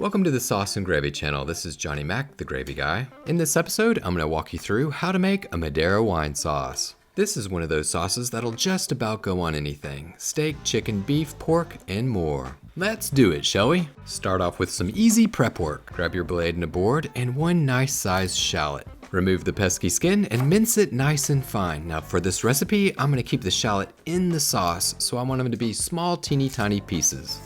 Welcome to the Sauce and Gravy channel. This is Johnny Mac, the Gravy Guy. In this episode, I'm going to walk you through how to make a Madeira wine sauce. This is one of those sauces that'll just about go on anything. Steak, chicken, beef, pork, and more. Let's do it, shall we? Start off with some easy prep work. Grab your blade and a board and one nice sized shallot. Remove the pesky skin and mince it nice and fine. Now for this recipe, I'm going to keep the shallot in the sauce, so I want them to be small, teeny tiny pieces.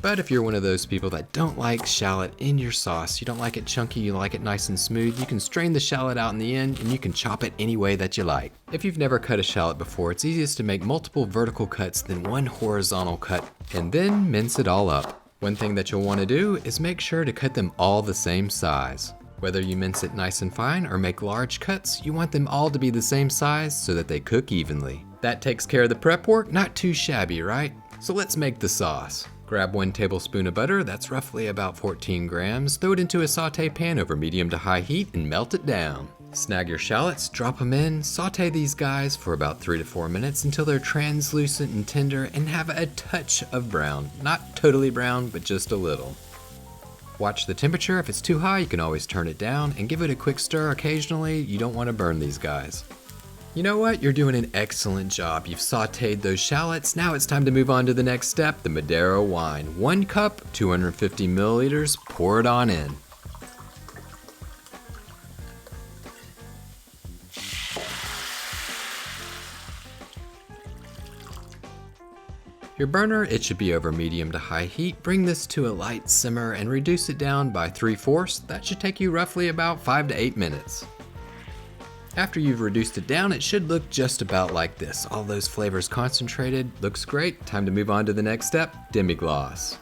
But if you're one of those people that don't like shallot in your sauce, you don't like it chunky, you like it nice and smooth, you can strain the shallot out in the end and you can chop it any way that you like. If you've never cut a shallot before, it's easiest to make multiple vertical cuts than one horizontal cut, and then mince it all up. One thing that you'll want to do is make sure to cut them all the same size. Whether you mince it nice and fine or make large cuts, you want them all to be the same size so that they cook evenly. That takes care of the prep work, not too shabby, right? So let's make the sauce. Grab 1 tablespoon of butter, that's roughly about 14 grams, throw it into a saute pan over medium to high heat and melt it down. Snag your shallots, drop them in, saute these guys for about 3 to 4 minutes until they're translucent and tender and have a touch of brown. Not totally brown, but just a little. Watch the temperature. If it's too high, you can always turn it down and give it a quick stir occasionally. You don't want to burn these guys. You know what? You're doing an excellent job. You've sauteed those shallots. Now it's time to move on to the next step, the Madeira wine. 1 cup, 250 milliliters, pour it on in. Your burner, it should be over medium to high heat. Bring this to a light simmer and reduce it down by 3/4. That should take you roughly about 5 to 8 minutes. After you've reduced it down, it should look just about like this. All those flavors concentrated. Looks great. Time to move on to the next step, demi-glace.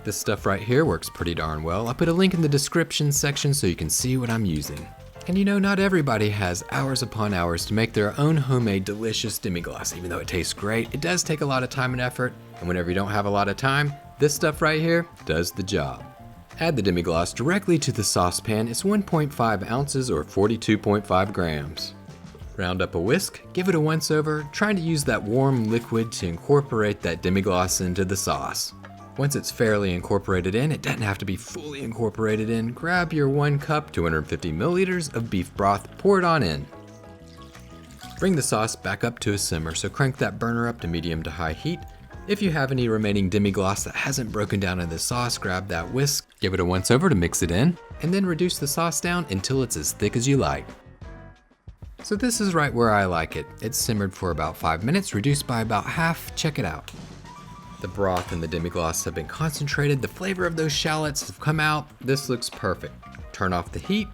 This stuff right here works pretty darn well. I'll put a link in the description section so you can see what I'm using. And you know, not everybody has hours upon hours to make their own homemade delicious demi-glace. Even though it tastes great, it does take a lot of time and effort. And whenever you don't have a lot of time, this stuff right here does the job. Add the demi-glace directly to the saucepan. It's 1.5 ounces or 42.5 grams. Round up a whisk, give it a once over, trying to use that warm liquid to incorporate that demi-glace into the sauce. Once it's fairly incorporated in, it doesn't have to be fully incorporated in, grab your 1 cup, 250 milliliters of beef broth, pour it on in. Bring the sauce back up to a simmer, so crank that burner up to medium to high heat. If you have any remaining demi-glace that hasn't broken down in the sauce, grab that whisk, give it a once over to mix it in, and then reduce the sauce down until it's as thick as you like. So this is right where I like it. It's simmered for about 5 minutes, reduced by about half. Check it out. The broth and the demi-glace have been concentrated. The flavor of those shallots have come out. This looks perfect. Turn off the heat.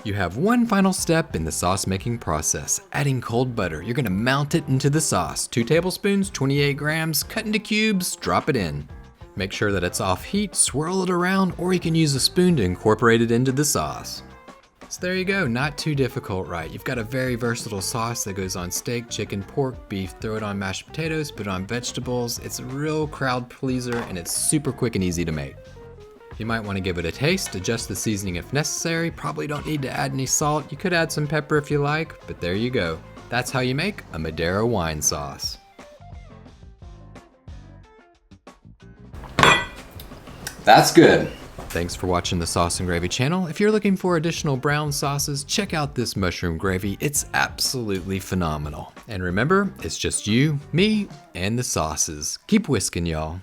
You have one final step in the sauce making process, adding cold butter. You're gonna mount it into the sauce. 2 tablespoons, 28 grams, cut into cubes, drop it in. Make sure that it's off heat, swirl it around, or you can use a spoon to incorporate it into the sauce. So there you go, not too difficult, right? You've got a very versatile sauce that goes on steak, chicken, pork, beef, throw it on mashed potatoes, put it on vegetables. It's a real crowd pleaser and it's super quick and easy to make. You might want to give it a taste, adjust the seasoning if necessary. Probably don't need to add any salt. You could add some pepper if you like, but there you go. That's how you make a Madeira wine sauce. That's good. Thanks for watching the Sauce and Gravy channel. If you're looking for additional brown sauces, check out this mushroom gravy. It's absolutely phenomenal. And remember, it's just you, me, and the sauces. Keep whisking, y'all.